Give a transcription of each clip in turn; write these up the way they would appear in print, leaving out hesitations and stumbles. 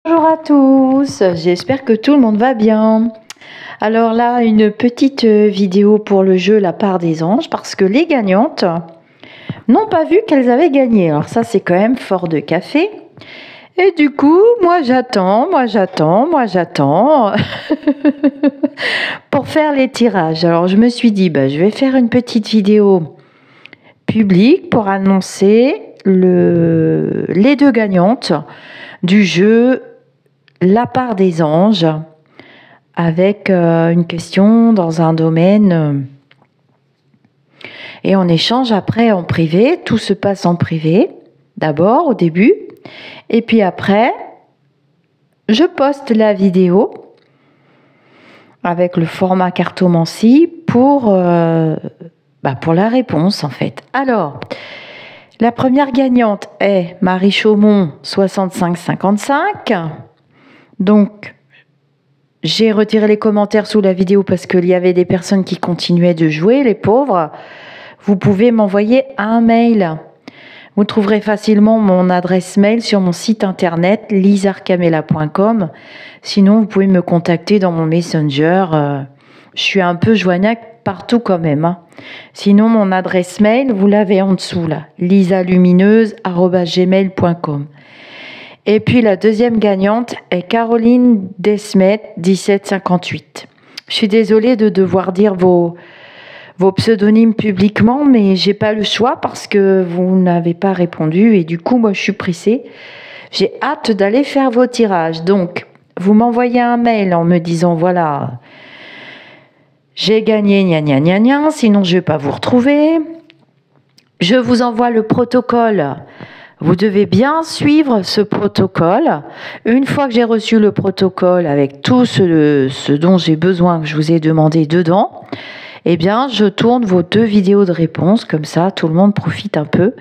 Bonjour à tous, j'espère que tout le monde va bien. Alors là, une petite vidéo pour le jeu La part des anges, parce que les gagnantes n'ont pas vu qu'elles avaient gagné. Alors ça, c'est quand même fort de café. Et du coup, moi j'attends pour faire les tirages. Alors je me suis dit, je vais faire une petite vidéo publique pour annoncer les deux gagnantes du jeu La part des anges, avec une question dans un domaine et on échange après en privé. Tout se passe en privé d'abord au début et puis après je poste la vidéo avec le format cartomancie pour la réponse en fait. Alors la première gagnante est Marie Chaumont 6555. Donc j'ai retiré les commentaires sous la vidéo parce qu'il y avait des personnes qui continuaient de jouer, les pauvres. Vous pouvez m'envoyer un mail. Vous trouverez facilement mon adresse mail sur mon site internet lisarcamela.com. Sinon, vous pouvez me contacter dans mon Messenger. Je suis un peu joignable partout quand même. Sinon, mon adresse mail, vous l'avez en dessous là, lisalumineuse@gmail.com. Et puis la deuxième gagnante est Caroline Desmet 1758. Je suis désolée de devoir dire vos pseudonymes publiquement, mais j'ai pas le choix parce que vous n'avez pas répondu et du coup moi je suis pressée. J'ai hâte d'aller faire vos tirages. Donc vous m'envoyez un mail en me disant voilà, j'ai gagné gna gna gna gna, sinon je vais pas vous retrouver. Je vous envoie le protocole. Vous devez bien suivre ce protocole. Une fois que j'ai reçu le protocole avec tout ce dont j'ai besoin, que je vous ai demandé dedans, eh bien, je tourne vos 2 vidéos de réponse. Comme ça, tout le monde profite un peu,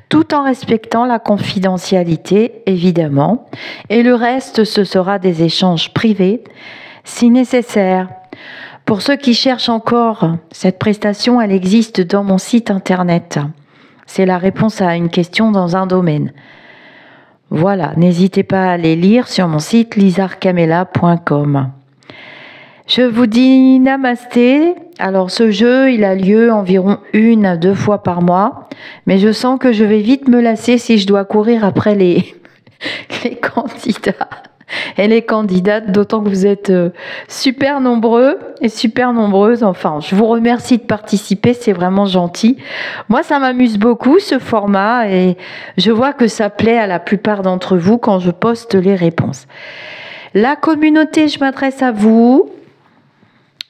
tout en respectant la confidentialité, évidemment. Et le reste, ce sera des échanges privés, si nécessaire. Pour ceux qui cherchent encore, cette prestation, elle existe dans mon site internet. C'est la réponse à une question dans un domaine. Voilà, n'hésitez pas à aller lire sur mon site lisarcamela.com. Je vous dis namasté. Alors ce jeu, il a lieu environ 1 à 2 fois par mois. Mais je sens que je vais vite me lasser si je dois courir après les candidats et les candidates, d'autant que vous êtes super nombreux et super nombreuses. Enfin, je vous remercie de participer, c'est vraiment gentil. Moi, ça m'amuse beaucoup ce format et je vois que ça plaît à la plupart d'entre vous quand je poste les réponses. La communauté, je m'adresse à vous,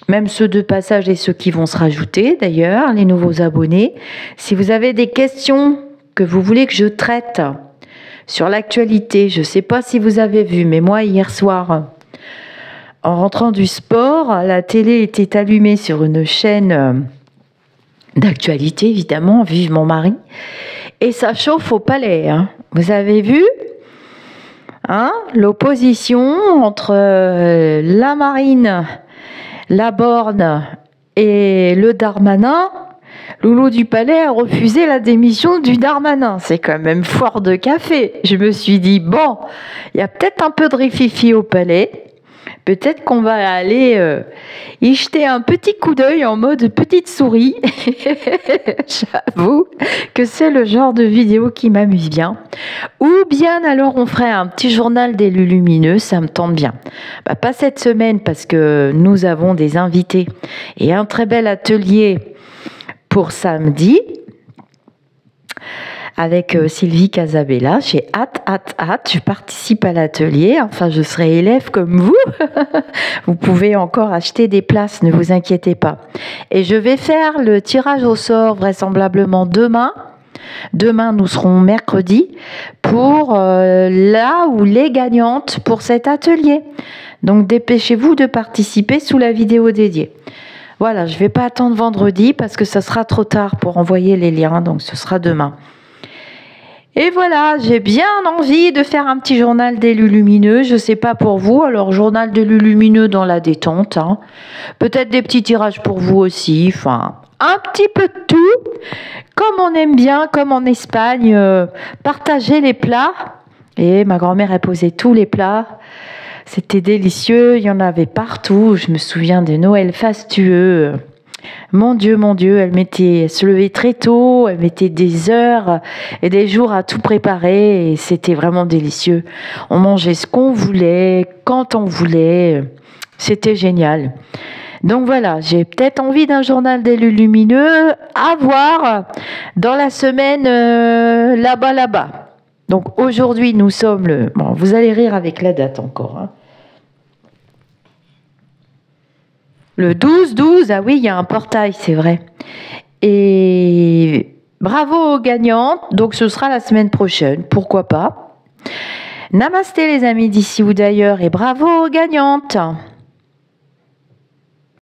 même ceux de passage et ceux qui vont se rajouter d'ailleurs, les nouveaux abonnés. Si vous avez des questions que vous voulez que je traite sur l'actualité, je ne sais pas si vous avez vu, mais moi hier soir, en rentrant du sport, la télé était allumée sur une chaîne d'actualité, évidemment, vive mon mari, et ça chauffe au palais. Vous avez vu l'opposition entre la Marine, la Borne et le Darmanin. Loulou du Palais a refusé la démission du Darmanin. C'est quand même fort de café. Je me suis dit, bon, il y a peut-être un peu de rififi au Palais. Peut-être qu'on va aller y jeter un petit coup d'œil en mode petite souris. J'avoue que c'est le genre de vidéo qui m'amuse bien. Ou bien alors on ferait un petit journal d'élus lumineux, ça me tente bien. Pas cette semaine parce que nous avons des invités et un très bel atelier pour samedi avec Sylvie Casabella. J'ai hâte. Je participe à l'atelier. Enfin, je serai élève comme vous. Vous pouvez encore acheter des places, ne vous inquiétez pas. Et je vais faire le tirage au sort vraisemblablement demain. Demain, nous serons mercredi pour là où les gagnantes pour cet atelier. Donc, dépêchez-vous de participer sous la vidéo dédiée. Voilà, je ne vais pas attendre vendredi parce que ça sera trop tard pour envoyer les liens, donc ce sera demain. Et voilà, j'ai bien envie de faire un petit journal d'élus lumineux. Je ne sais pas pour vous, alors journal d'élus lumineux dans la détente. Peut-être des petits tirages pour vous aussi. Enfin, un petit peu de tout. Comme on aime bien, comme en Espagne, partager les plats Et ma grand-mère, elle posait tous les plats. C'était délicieux, il y en avait partout. Je me souviens des Noëls fastueux. Mon Dieu, elle se levait très tôt, elle mettait des heures et des jours à tout préparer et c'était vraiment délicieux. On mangeait ce qu'on voulait, quand on voulait. C'était génial. Donc voilà, j'ai peut-être envie d'un journal d'élu lumineux à voir dans la semaine là-bas. Donc aujourd'hui, nous sommes le... Bon, vous allez rire avec la date encore. Hein. Le 12-12, ah oui, il y a un portail, c'est vrai. Et bravo aux gagnantes, donc ce sera la semaine prochaine, pourquoi pas. Namasté les amis d'ici ou d'ailleurs et bravo aux gagnantes.